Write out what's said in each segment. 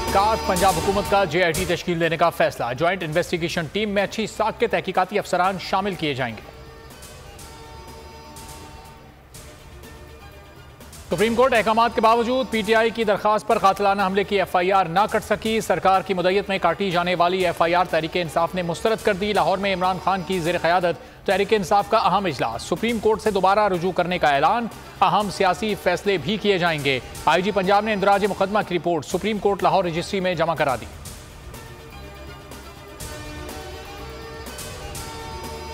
काफ पंजाब हुकूमत का JIT तश्कील देने का फैसला। ज्वाइंट इन्वेस्टिगेशन टीम में अच्छी साख के तहकीकाती अफसरान शामिल किए जाएंगे। सुप्रीम कोर्ट अहकामात के बावजूद PTI की दरखास्त पर कातिलाना हमले की FIR ना कट सकी। सरकार की मुद्दत में काटी जाने वाली FIR तहरीक इंसाफ ने मुस्तरद कर दी। लाहौर में इमरान खान की ज़ेर क़यादत तहरीक इंसाफ का अहम इजलास। सुप्रीम कोर्ट से दोबारा रुजू करने का ऐलान। अहम सियासी फैसले भी किए जाएंगे। IG पंजाब ने इंदराज मुकदमा की report supreme court Lahore registry में जमा करा दी।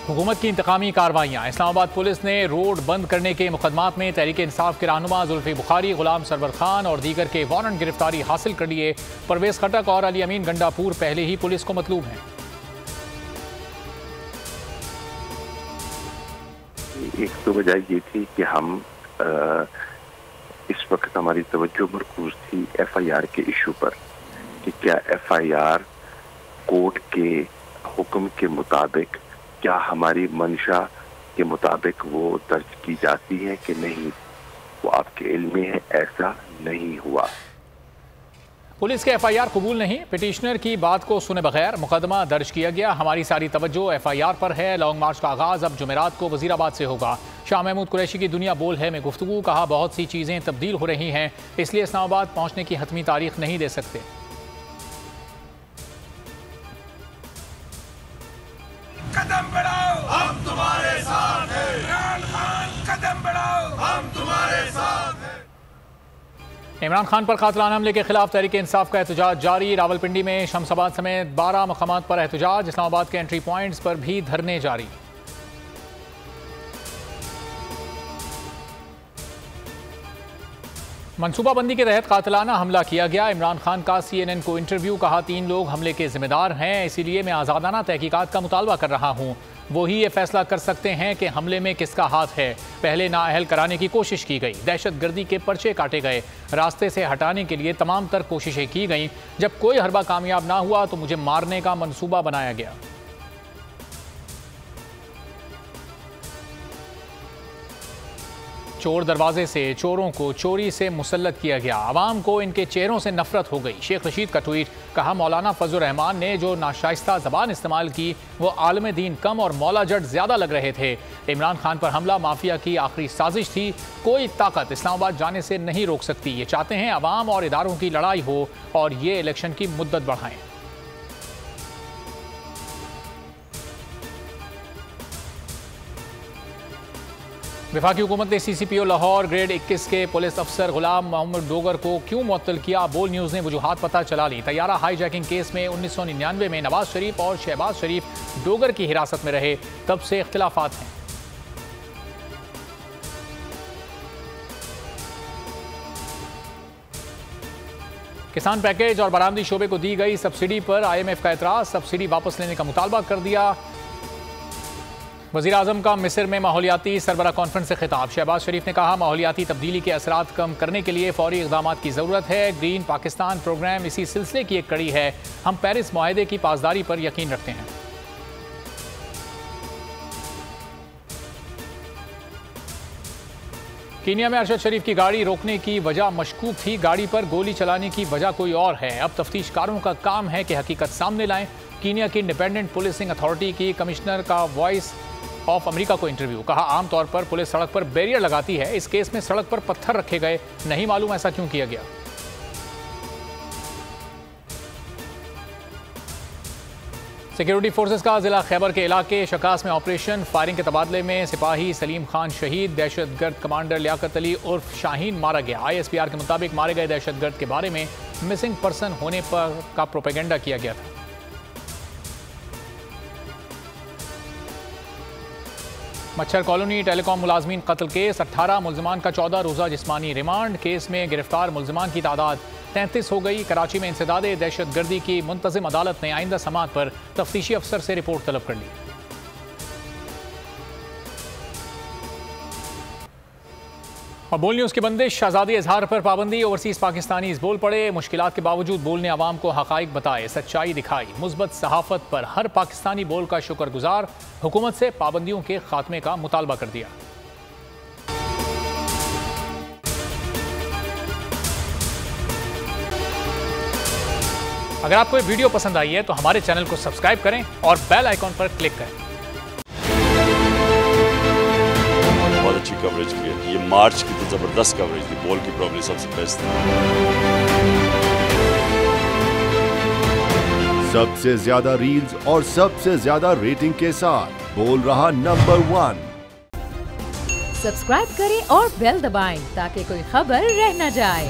हुकूमत की इंतकामी कार्रवाइयाँ। इस्लामाबाद पुलिस ने रोड बंद करने के मुकदमात में तहरीक इंसाफ के रहनुमा जुल्फी बुखारी, गुलाम सरवर खान और दीगर के वारंट गिरफ्तारी हासिल कर लिए। परवेज खटक और अली अमीन गंडापुर पहले ही पुलिस को मतलूब हैं। एक तो वजह ये थी कि हम इस वक्त हमारी तवज्जो मरकूज थी FIR के इशू पर कि क्या FIR कोर्ट के हुक्म के मुताबिक, क्या हमारी मंशा के मुताबिक वो दर्ज की जाती है कि नहीं। वो आपके इल्म में है, ऐसा नहीं हुआ। पुलिस के FIR कबूल नहीं। पिटिशनर की बात को सुने बगैर मुकदमा दर्ज किया गया। हमारी सारी तवज्जो FIR पर है। लॉन्ग मार्च का आगाज अब जुमेरात को वजीराबाद से होगा। शाह महमूद कुरैशी की दुनिया बोल है में गुफ्तगू। कहा बहुत सी चीजें तब्दील हो रही हैं, इसलिए इस्लामाबाद पहुंचने की हतमी तारीख नहीं दे सकते। कदम बढ़ाओ, हम तुम्हारे साथ हैं। इमरान खान कदम बढ़ाओ, हम तुम्हारे साथ हैं। इमरान खान पर कातिलाना हमले के खिलाफ तहरीक इंसाफ का एहतजाज जारी। रावलपिंडी में शमसाबाद समेत 12 मकामात पर एहतजाज। इस्लामाबाद के एंट्री पॉइंट्स पर भी धरने जारी। मनसूबाबंदी के तहत कातिलाना हमला किया गया। इमरान खान का CNN को इंटरव्यू। कहा 3 लोग हमले के जिम्मेदार हैं, इसीलिए मैं आज़ादाना तहकीकात का मुतालबा कर रहा हूँ। वही ये फैसला कर सकते हैं कि हमले में किसका हाथ है। पहले नाअहल कराने की कोशिश की गई, दहशतगर्दी के पर्चे काटे गए, रास्ते से हटाने के लिए तमाम तर कोशिशें की गईं। जब कोई हरबा कामयाब ना हुआ तो मुझे मारने का मनसूबा बनाया गया। चोर दरवाजे से चोरों को चोरी से मुसल्लत किया गया। आवाम को इनके चेहरों से नफरत हो गई। शेख रशीद का ट्वीट। कहा मौलाना फजल रहमान ने जो नाशाइस्ता ज़बान इस्तेमाल की वो आलम दीन कम और मौला जट ज़्यादा लग रहे थे। इमरान खान पर हमला माफिया की आखिरी साजिश थी। कोई ताकत इस्लामाबाद जाने से नहीं रोक सकती। ये चाहते हैं अवाम और इदारों की लड़ाई हो और ये इलेक्शन की मुद्दत बढ़ाएं। वफाकी हुकूमत ने CCPO लाहौर ग्रेड 21 के पुलिस अफसर गुलाम मोहम्मद डोगर को क्यों मुअत्तल किया। बोल न्यूज़ ने वजूहात पता चला ली। तैयारा हाईजैकिंग केस में 1999 में नवाज शरीफ और शहबाज शरीफ डोगर की हिरासत में रहे, तब से इख्तिलाफात हैं। किसान पैकेज और बरामदी शोबे को दी गई सब्सिडी पर IMF का एतराज़। सब्सिडी वापस लेने का मुतालबा कर दिया। वज़ीर आज़म का मिस्र में माहौलियाती सरबराह कॉन्फ्रेंस से खिताब। शहबाज शरीफ ने कहा माहौलियाती तब्दीली के असरात कम करने के लिए फौरी इक़दाम की ज़रूरत है। ग्रीन पाकिस्तान प्रोग्राम इसी सिलसिले की एक कड़ी है। हम पेरिस मुआहदे की पासदारी पर यकीन रखते हैं। कीनिया में अरशद शरीफ की गाड़ी रोकने की वजह मशकूक थी। गाड़ी पर गोली चलाने की वजह कोई और है। अब तफ्तीशकारों का काम है कि हकीकत सामने लाएं। कीनिया की इंडिपेंडेंट पुलिसिंग अथॉरिटी की कमिश्नर का वॉइस ऑफ अमेरिका को इंटरव्यू। कहा आमतौर पर पुलिस सड़क पर बैरियर लगाती है, इस केस में सड़क पर पत्थर रखे गए, नहीं मालूम ऐसा क्यों किया गया। सिक्योरिटी फोर्सेस का जिला खैबर के इलाके शकास में ऑपरेशन। फायरिंग के तबादले में सिपाही सलीम खान शहीद। दहशतगर्द कमांडर लियाकत अली उर्फ शाहीन मारा गया। ISPR के मुताबिक मारे गए दहशतगर्द के बारे में मिसिंग पर्सन होने पर का प्रोपेगेंडा किया गया था। मच्छर कॉलोनी टेलीकॉम मुलाजमीन कत्ल केस। 18 मुलजमान का 14 रोज़ा जिस्मानी रिमांड। केस में गिरफ्तार मुलजमान की तादाद 33 हो गई। कराची में इंसदादे दहशतगर्दी की मुंतज़िम अदालत ने आइंदा समात पर तफ्तीशी अफसर से रिपोर्ट तलब कर ली। और बोल न्यूज़ की बंदिश। शहजादी इजहार पर पाबंदी। ओवरसीज़ पाकिस्तानीज़ बोल पड़े। मुश्किलात के बावजूद बोलने आवाम को हक़ाइक़ बताए, सच्चाई दिखाई। मुस्बत सहाफ़त पर हर पाकिस्तानी बोल का शुक्रगुजार। हुकूमत से पाबंदियों के खात्मे का मुतालबा कर दिया। अगर आपको ये वीडियो पसंद आई है तो हमारे चैनल को सब्सक्राइब करें और बेल आइकॉन पर क्लिक करें। बहुत अच्छी कवरेज की है, ये मार्च की तो जबरदस्त कवरेज थी, बॉल की प्रॉब्लम सबसे बेस्ट थी। सबसे ज्यादा रील्स और सबसे ज्यादा रेटिंग के साथ बोल रहा नंबर 1। सब्सक्राइब करें और बेल दबाएं ताकि कोई खबर रह न जाए।